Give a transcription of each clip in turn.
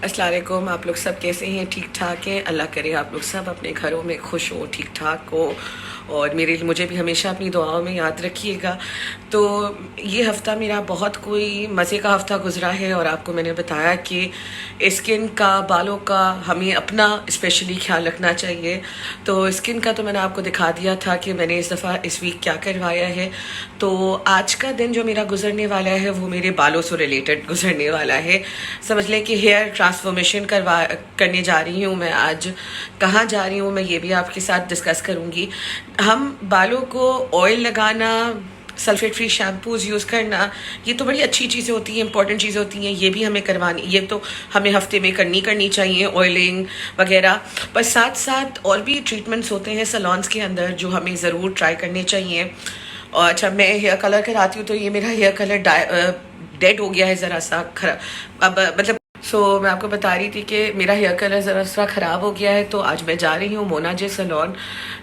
अस्सलाम वालेकुम। आप लोग सब कैसे हैं? ठीक ठाक हैं? अल्लाह करे आप लोग सब अपने घरों में खुश हो, ठीक ठाक हो, और मुझे भी हमेशा अपनी दुआओं में याद रखिएगा। तो ये हफ़्ता मेरा बहुत कोई मज़े का हफ़्ता गुज़रा है, और आपको मैंने बताया कि स्किन का, बालों का हमें अपना स्पेशली ख्याल रखना चाहिए। तो स्किन का तो मैंने आपको दिखा दिया था कि मैंने इस दफ़ा इस वीक क्या करवाया है। तो आज का दिन जो मेरा गुजरने वाला है वो मेरे बालों से रिलेटेड गुजरने वाला है। समझ लें कि हेयर ट्रांसफॉर्मेशन करने जा रही हूँ मैं आज। कहाँ जा रही हूँ मैं ये भी आपके साथ डिस्कस करूँगी। हम बालों को ऑयल लगाना, सल्फेट फ्री शैम्पूज़ यूज़ करना, ये तो बड़ी अच्छी चीज़ें होती हैं, इंपॉर्टेंट चीज़ें होती हैं, ये भी हमें करवानी, ये तो हमें हफ्ते में करनी चाहिए, ऑयलिंग वगैरह। पर साथ साथ और भी ट्रीटमेंट्स होते हैं सैलून्स के अंदर जो हमें ज़रूर ट्राई करने चाहिए। और अच्छा, मैं हेयर कलर कराती हूँ तो ये मेरा हेयर कलर डेड हो गया है ज़रा सा खराब। अब मतलब मैं आपको बता रही थी कि मेरा हेयर कलर ज़रा सा ख़राब हो गया है। तो आज मैं जा रही हूँ मोना जे सैलून,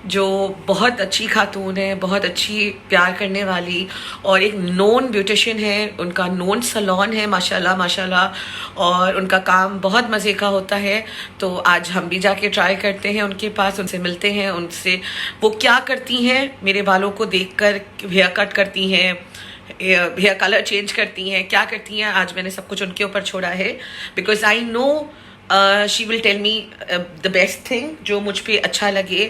जो बहुत अच्छी खातून है, बहुत अच्छी प्यार करने वाली, और एक नोन ब्यूटिशियन है, उनका नोन सैलून है माशाल्लाह माशाल्लाह, और उनका काम बहुत मज़े का होता है। तो आज हम भी जाके ट्राई करते हैं उनके पास, उनसे मिलते हैं, उनसे वो क्या करती हैं, मेरे बालों को देखकर हेयर कट करती हैं, हेयर कलर चेंज करती हैं, क्या करती हैं, आज मैंने सब कुछ उनके ऊपर छोड़ा है। Because I know she will tell me the best thing जो मुझ पे अच्छा लगे,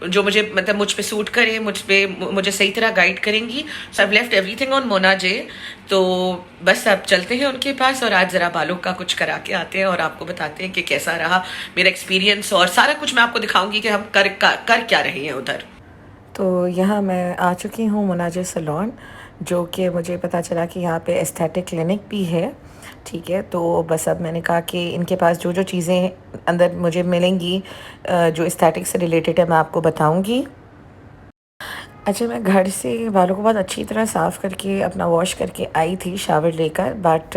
जो मुझे मतलब मुझ पे सूट करे, मुझे सही तरह गाइड करेंगी। So I left everything on Mona जे। तो बस अब चलते हैं उनके पास, और आज ज़रा बालों का कुछ करा के आते हैं और आपको बताते हैं कि कैसा रहा मेरा एक्सपीरियंस, और सारा कुछ मैं आपको दिखाऊंगी कि हम कर क्या रहे हैं उधर। तो यहाँ मैं आ चुकी हूँ मोना जे सैलून, जो कि मुझे पता चला कि यहाँ पे एस्थेटिक क्लिनिक भी है। ठीक है, तो बस अब मैंने कहा कि इनके पास जो जो चीज़ें अंदर मुझे मिलेंगी जो एस्थेटिक से रिलेटेड है, मैं आपको बताऊंगी। अच्छा, मैं घर से बालों को बहुत अच्छी तरह साफ़ करके अपना वॉश करके आई थी शावर लेकर, बट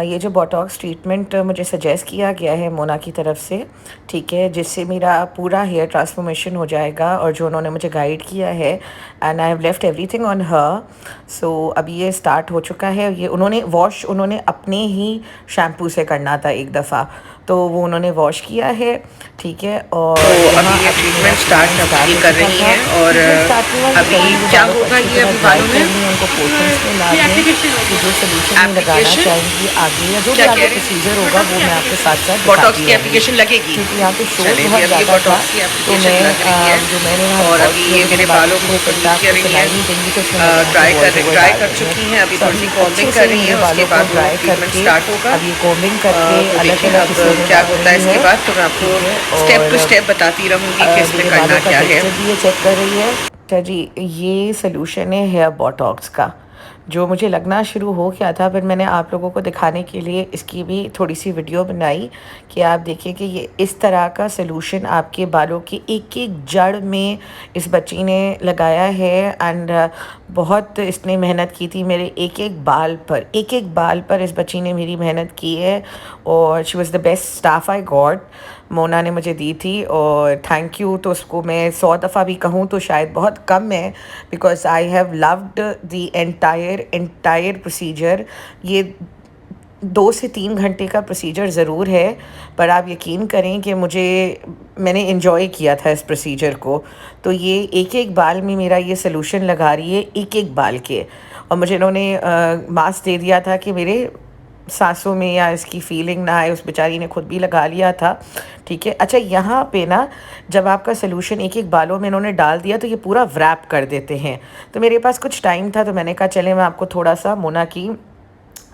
ये जो बोटॉक्स ट्रीटमेंट मुझे सजेस्ट किया गया है मोना की तरफ से, ठीक है, जिससे मेरा पूरा हेयर ट्रांसफॉर्मेशन हो जाएगा, और जो उन्होंने मुझे गाइड किया है, and I have left everything on her. So अभी ये स्टार्ट हो चुका है। ये उन्होंने अपने ही शैम्पू से करना था एक दफ़ा, तो वो उन्होंने वॉश किया है। ठीक है, और तो अभी ये ट्रीटमेंट स्टार्ट अभी कर रही हैं, और अभी क्या होगा ये अभी बालों में उनको पोर्शंस में ला दें कि जो सोल्यूशन लगाना चाहेंगी आगे, या जो भी आगे प्रोसीजर होगा वो मैं आपके साथ साथ बोटॉक्स की एप्लीकेशन लगेगी, क्योंकि यहाँ पे शोर बहुत ज़्यादा था। बोटॉक्स की तो एप्लीकेशन मैं लग रही है, जो मैंने और अभी ये मेरे बालों को कंप्लीट कर रही हैं, ड्राई कर चुकी हैं, अभी थोड़ी सी कॉम्बिंग कर रही हैं, उसके बाद वो ट्रीटमेंट स्टार्ट होगा। अब ये कॉम्बिंग करके तो अलग देखिए अलग अब क्या होता है इसके बाद, तो मैं आपको स्टेप टू स्टेप बताती रहूँगी कि इसमें करना क्या है। ये चेक कर रही है। अच्छा जी, ये सोल्यूशन है हेयर बोटॉक्स का, जो मुझे लगना शुरू हो गया था, पर मैंने आप लोगों को दिखाने के लिए इसकी भी थोड़ी सी वीडियो बनाई कि आप देखिए कि ये इस तरह का सोल्यूशन आपके बालों की एक एक जड़ में इस बच्ची ने लगाया है। एंड बहुत इसने मेहनत की थी मेरे एक एक बाल पर इस बच्ची ने मेरी मेहनत की है, और she was the best staff I got. Mona ने मुझे दी थी, और थैंक यू तो उसको मैं 100 दफ़ा भी कहूँ तो शायद बहुत कम है, because I have loved the entire procedure. ये 2 से 3 घंटे का प्रोसीजर ज़रूर है, पर आप यकीन करें कि मैंने इन्जॉय किया था इस प्रोसीजर को। तो ये एक एक बाल में मेरा ये सलूशन लगा रही है, एक एक बाल के, और मुझे इन्होंने मास्क दे दिया था कि मेरे सांसों में या इसकी फीलिंग ना आए, उस बेचारी ने खुद भी लगा लिया था। ठीक है। अच्छा, यहाँ पे ना जब आपका सलूशन एक एक बालों में इन्होंने डाल दिया तो ये पूरा व्रैप कर देते हैं। तो मेरे पास कुछ टाइम था, तो मैंने कहा चले मैं आपको थोड़ा सा मोना की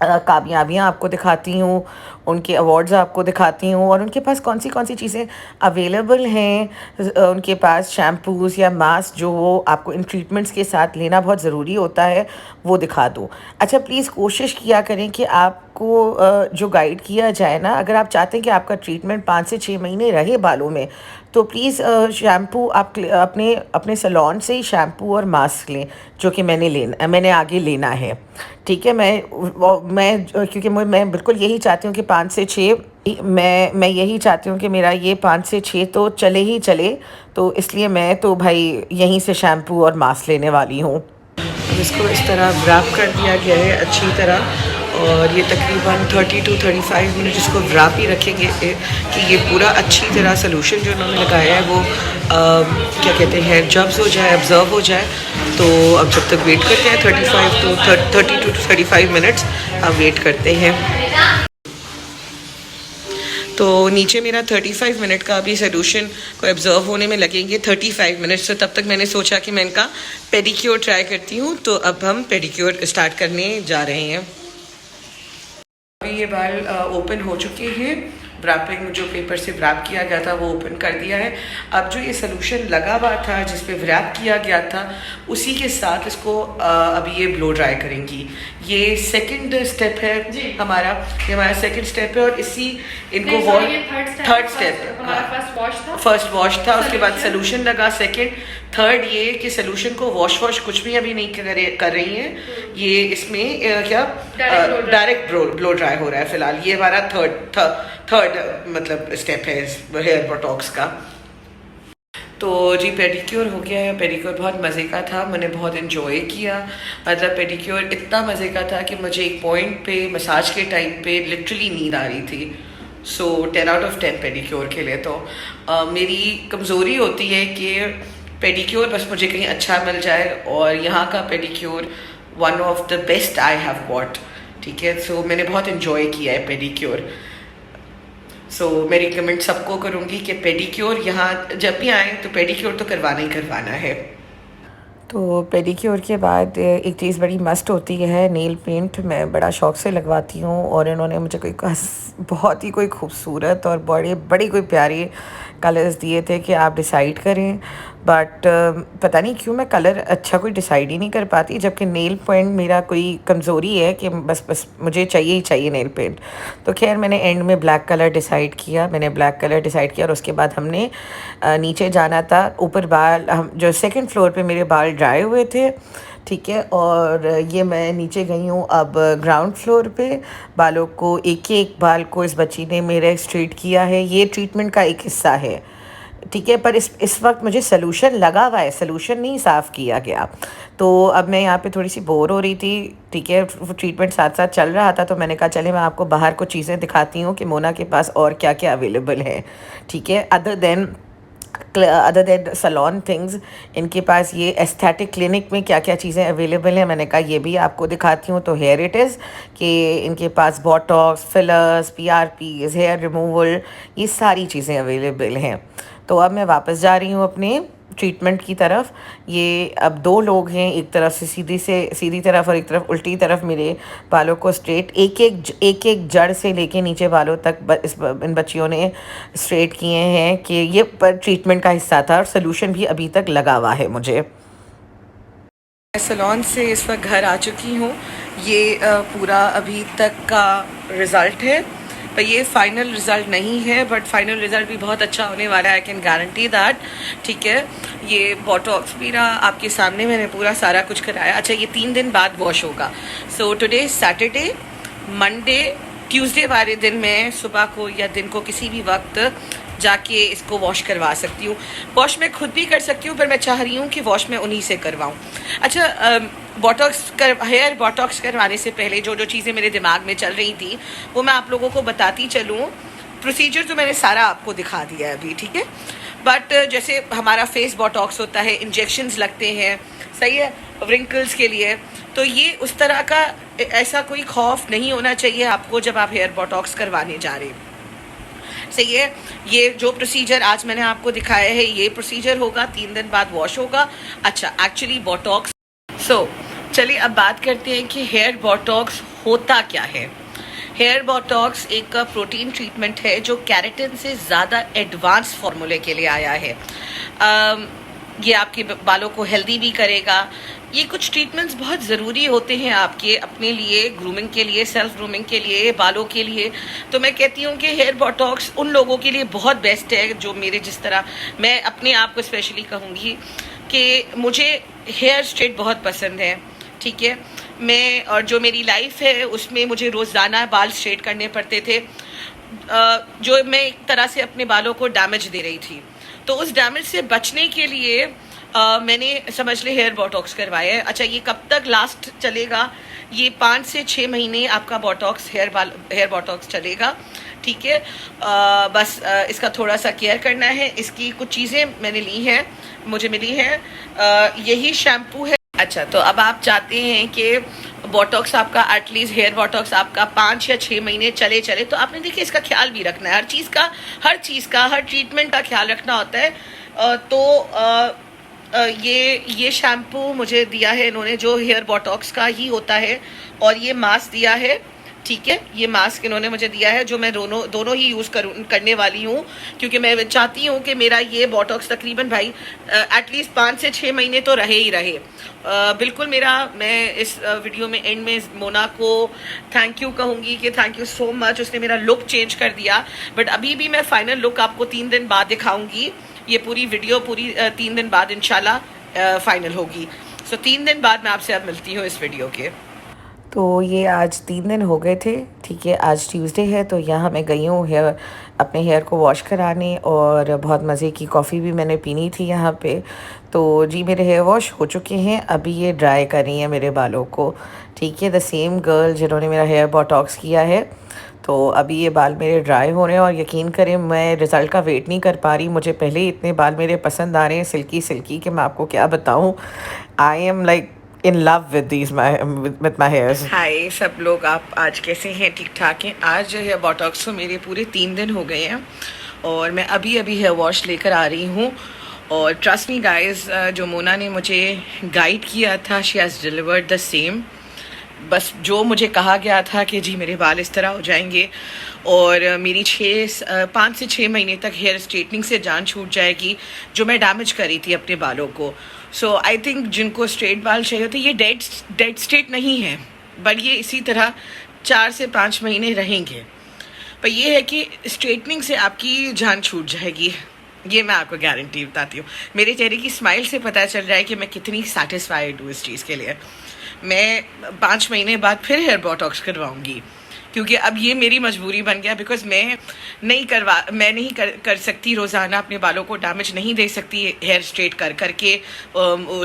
कामयाबियाँ आपको दिखाती हूँ, उनके अवार्ड्स आपको दिखाती हूँ, और उनके पास कौन सी चीज़ें अवेलेबल हैं। उनके पास शैम्पूज़ या मास्क जो वो आपको इन ट्रीटमेंट्स के साथ लेना बहुत ज़रूरी होता है, वो दिखा दूँ। अच्छा, प्लीज़ कोशिश किया करें कि आपको जो गाइड किया जाए ना, अगर आप चाहते हैं कि आपका ट्रीटमेंट 5 से 6 महीने रहे बालों में, तो प्लीज़ शैम्पू आप अपने सैलून से ही शैम्पू और मास्क लें, जो कि मैंने आगे लेना है। ठीक है, मैं क्योंकि मैं बिल्कुल यही चाहती हूँ कि 5 से 6 मैं यही चाहती हूँ कि मेरा ये 5 से 6 तो चले ही चले। तो इसलिए मैं तो भाई यहीं से शैम्पू और मास्क लेने वाली हूँ। इसको इस तरह रैप कर दिया गया है अच्छी तरह, और ये तकरीबन 30 to 35 मिनट इसको व्रैप ही रखेंगे कि ये पूरा अच्छी तरह सोल्यूशन जो उन्होंने लगाया है वो क्या कहते हैं जब्स हो जाए, ऑब्ज़र्व हो जाए। तो अब जब तक वेट करते हैं 30 to 35 मिनट्स अब वेट करते हैं। तो नीचे मेरा 35 मिनट का अभी सोल्यूशन को ऑब्ज़र्व होने में लगेंगे 35 मिनट्स। तो तब तक मैंने सोचा कि मैं इनका पेडिक्योर ट्राई करती हूँ। तो अब हम पेडिक्योर स्टार्ट करने जा रहे हैं। अभी ये बाल ओपन हो चुके हैं, व्रैपिंग जो पेपर से व्रैप किया गया था वो ओपन कर दिया है। अब जो ये सोल्यूशन लगा हुआ था जिस पे व्रैप किया गया था उसी के साथ इसको अभी ये ब्लो ड्राई करेंगी। ये सेकंड स्टेप है हमारा, ये हमारा सेकंड स्टेप है और इसी इनको थर्ड स्टेप फर्स्ट वॉश था, उसके बाद सोल्यूशन लगा सेकंड, थर्ड ये कि सोल्यूशन को वॉश कुछ भी अभी नहीं कर रही हैं। ये इसमें क्या डायरेक्ट ब्लो ड्राई हो रहा है फिलहाल। ये हमारा थर्ड मतलब स्टेप है हेयर बोटॉक्स का। तो जी पेडिक्योर हो गया है। पेडिक्योर बहुत मज़े का था, मैंने बहुत इन्जॉय किया। मतलब पेडिक्योर इतना मज़े का था कि मुझे एक पॉइंट पे मसाज के टाइम पे लिटरली नींद आ रही थी। सो 10 out of 10 पेडिक्योर के लिए। तो मेरी कमज़ोरी होती है कि पेडिक्योर बस मुझे कहीं अच्छा मिल जाए और यहाँ का pedicure one of the best I have bought. ठीक है, सो मैंने बहुत इन्जॉय किया है पेडिक्योर। सो मैं रिकमेंड सबको करूँगी कि पेडिक्योर यहाँ जब भी आएँ तो पेडिक्योर तो करवाना ही करवाना है। तो पेडिक्योर के बाद एक चीज़ बड़ी मस्त होती है, नेल पेंट मैं बड़ा शौक़ से लगवाती हूँ और इन्होंने मुझे कोई बहुत ही कोई खूबसूरत और बड़ी कोई प्यारी कलर्स दिए थे कि आप डिसाइड करें। बट पता नहीं क्यों मैं कलर अच्छा कोई डिसाइड ही नहीं कर पाती, जबकि नेल पेंट मेरा कोई कमज़ोरी है कि बस मुझे चाहिए ही चाहिए नेल पेंट। तो खैर मैंने एंड में ब्लैक कलर डिसाइड किया, और उसके बाद हमने नीचे जाना था। ऊपर बाल हम जो सेकंड फ्लोर पे मेरे बाल ड्राई हुए थे, ठीक है, और ये मैं नीचे गई हूँ अब ग्राउंड फ्लोर पे। बालों को एक बाल को इस बच्ची ने मेरे स्ट्रेट किया है, ये ट्रीटमेंट का एक हिस्सा है, ठीक है। पर इस वक्त मुझे सोल्यूशन लगा हुआ है, सोल्यूशन नहीं साफ़ किया गया। तो अब मैं यहाँ पे थोड़ी सी बोर हो रही थी, ठीक है, ट्रीटमेंट साथ साथ चल रहा था। तो मैंने कहा चले मैं आपको बाहर को चीज़ें दिखाती हूँ कि मोना के पास और क्या क्या अवेलेबल है, ठीक है, अदर देन सलोन थिंग्स। इनके पास ये एस्थेटिक क्लिनिक में क्या क्या चीज़ें अवेलेबल हैं मैंने कहा ये भी आपको दिखाती हूँ। तो हेयर इट इज़ कि इनके पास botox, fillers, PRPs, hair removal, ये सारी चीज़ें अवेलेबल हैं। तो अब मैं वापस जा रही हूँ अपने ट्रीटमेंट की तरफ। ये अब 2 लोग हैं, एक तरफ से सीधी तरफ और एक तरफ उल्टी तरफ मेरे बालों को स्ट्रेट एक जड़ से लेके नीचे बालों तक इन बच्चियों ने स्ट्रेट किए हैं कि ये पर ट्रीटमेंट का हिस्सा था और सोल्यूशन भी अभी तक लगा हुआ है मुझे। मैं सैलून से इस वक्त घर आ चुकी हूँ। ये पूरा अभी तक का रिज़ल्ट है, पर ये फ़ाइनल रिज़ल्ट नहीं है, बट फाइनल रिज़ल्ट भी बहुत अच्छा होने वाला है, आई कैन गारंटी दैट, ठीक है। ये बोटॉक्स मेरा आपके सामने मैंने पूरा सारा कुछ कराया। अच्छा, ये 3 दिन बाद वॉश होगा। So today Saturday, Monday, Tuesday वाले दिन मैं सुबह को या दिन को किसी भी वक्त जाके इसको वॉश करवा सकती हूँ। वॉश मैं खुद भी कर सकती हूँ, पर मैं चाह रही हूँ कि वॉश मैं उन्हीं से करवाऊँ। अच्छा, हेयर बोटॉक्स करवाने से पहले जो चीज़ें मेरे दिमाग में चल रही थी वो मैं आप लोगों को बताती चलूँ। प्रोसीजर तो मैंने सारा आपको दिखा दिया है अभी, ठीक है। बट जैसे हमारा फेस बोटॉक्स होता है, इंजेक्शंस लगते हैं, सही है, व्रिंकल्स के लिए। तो ये उस तरह का ऐसा कोई खौफ नहीं होना चाहिए आपको जब आप हेयर बोटॉक्स करवाने जा रहे हैं, सही है। ये जो प्रोसीजर आज मैंने आपको दिखाया है ये प्रोसीजर होगा, 3 दिन बाद वॉश होगा। अच्छा, एक्चुअली बोटॉक्स, चलिए अब बात करते हैं कि हेयर बोटॉक्स होता क्या है। हेयर बोटॉक्स एक प्रोटीन ट्रीटमेंट है जो केराटिन से ज़्यादा एडवांस फार्मूले के लिए आया है। ये आपके बालों को हेल्दी भी करेगा। ये कुछ ट्रीटमेंट्स बहुत ज़रूरी होते हैं आपके अपने लिए, ग्रूमिंग के लिए, सेल्फ ग्रूमिंग के लिए, बालों के लिए। तो मैं कहती हूँ कि हेयर बोटॉक्स उन लोगों के लिए बहुत बेस्ट है जो मेरे जिस तरह, मैं अपने आप को स्पेशली कहूँगी कि मुझे हेयर स्ट्रेट बहुत पसंद है, ठीक है। मैं और जो मेरी लाइफ है उसमें मुझे रोज़ाना बाल स्ट्रेट करने पड़ते थे, जो मैं एक तरह से अपने बालों को डैमेज दे रही थी। तो उस डैमेज से बचने के लिए मैंने समझ ले हेयर बोटॉक्स करवाया है। अच्छा, ये कब तक लास्ट चलेगा ये 5 से 6 महीने आपका बोटॉक्स हेयर बोटॉक्स चलेगा, ठीक है। बस इसका थोड़ा सा केयर करना है। इसकी कुछ चीज़ें मैंने ली हैं, मुझे मिली हैं। यही शैम्पू है। अच्छा, तो अब आप चाहते हैं कि बोटॉक्स आपका एटलीस्ट हेयर बोटॉक्स आपका 5 या 6 महीने चले, तो आपने देखिए इसका ख्याल भी रखना है। हर ट्रीटमेंट का ख्याल रखना होता है। ये शैम्पू मुझे दिया है इन्होंने, जो हेयर बोटॉक्स का ही होता है, और ये मास्क दिया है, ठीक है। ये मास्क इन्होंने मुझे दिया है, जो मैं दोनों ही यूज़ करने वाली हूँ, क्योंकि मैं चाहती हूँ कि मेरा ये बोटॉक्स तकरीबन भाई एटलीस्ट 5 से 6 महीने तो रहे ही रहे। बिल्कुल मैं इस वीडियो में एंड में मोना को थैंक यू कहूँगी कि थैंक यू सो मच, उसने मेरा लुक चेंज कर दिया। बट अभी भी मैं फाइनल लुक आपको 3 दिन बाद दिखाऊँगी। ये पूरी वीडियो 3 दिन बाद इंशाल्लाह फाइनल होगी। सो 3 दिन बाद मैं आपसे अब मिलती हूँ इस वीडियो के। तो ये आज 3 दिन हो गए थे, ठीक है। आज ट्यूसडे है, तो यहाँ मैं गई हूँ अपने हेयर को वॉश कराने, और बहुत मज़े की कॉफ़ी भी मैंने पीनी थी यहाँ पे। तो जी मेरे हेयर वॉश हो चुके हैं, अभी ये ड्राई कर रही है मेरे बालों को, ठीक है। द सेम गर्ल जिन्होंने मेरा हेयर बोटॉक्स किया है। तो अभी ये बाल मेरे ड्राई हो रहे हैं, और यकीन करें मैं रिज़ल्ट का वेट नहीं कर पा रही। मुझे पहले ही इतने बाल मेरे पसंद आ रहे हैं सिल्की कि मैं आपको क्या बताऊँ। I am like in love with my hairs. हाय सब लोग, आप आज कैसे हैं? ठीक ठाक हैं? आज जो है बोटॉक्स को मेरे पूरे 3 दिन हो गए हैं, और मैं अभी हेयर वॉश लेकर आ रही हूँ। और ट्रस्ट मी गाइस, जो मोना ने मुझे गाइड किया था, she has delivered the same. बस जो मुझे कहा गया था कि जी मेरे बाल इस तरह हो जाएंगे, और मेरी 5 से 6 महीने तक हेयर स्ट्रेटनिंग से जान छूट जाएगी, जो मैं डैमेज करी थी अपने बालों को। सो आई थिंक जिनको स्ट्रेट बाल चाहिए होते, ये डेड स्ट्रेट नहीं है, बट ये इसी तरह 4 से 5 महीने रहेंगे। पर ये है कि स्ट्रेटनिंग से आपकी जान छूट जाएगी, ये मैं आपको गारंटी बताती हूँ। मेरे चेहरे की स्माइल से पता चल रहा है कि मैं कितनी सेटिस्फाइड हूँ इस चीज़ के लिए। मैं 5 महीने बाद फिर हेयर बोटॉक्स करवाऊँगी, क्योंकि अब ये मेरी मजबूरी बन गया। बिकॉज मैं नहीं कर सकती रोज़ाना अपने बालों को डैमेज नहीं दे सकती हेयर स्ट्रेट करके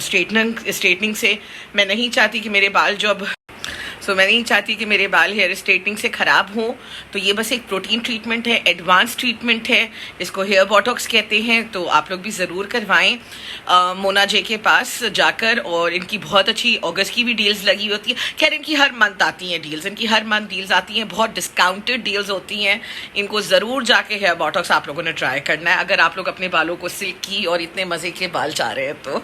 स्ट्रेटनिंग से। मैं नहीं चाहती कि मेरे बाल मैं नहीं चाहती कि मेरे बाल हेयर स्ट्रेटनिंग से ख़राब हों। तो ये बस एक प्रोटीन ट्रीटमेंट है, एडवांस ट्रीटमेंट है, इसको हेयर बोटॉक्स कहते हैं। तो आप लोग भी ज़रूर करवाएं मोना जे के पास जाकर। और इनकी बहुत अच्छी अगस्त की भी डील्स लगी होती है। खैर इनकी हर मंथ आती हैं डील्स, आती हैं, बहुत डिस्काउंटेड डील्स होती हैं। इनको ज़रूर जाके हेयर बोटॉक्स आप लोगों ने ट्राई करना है, अगर आप लोग अपने बालों को सिल्की और इतने मज़े के बाल चाह रहे हैं तो।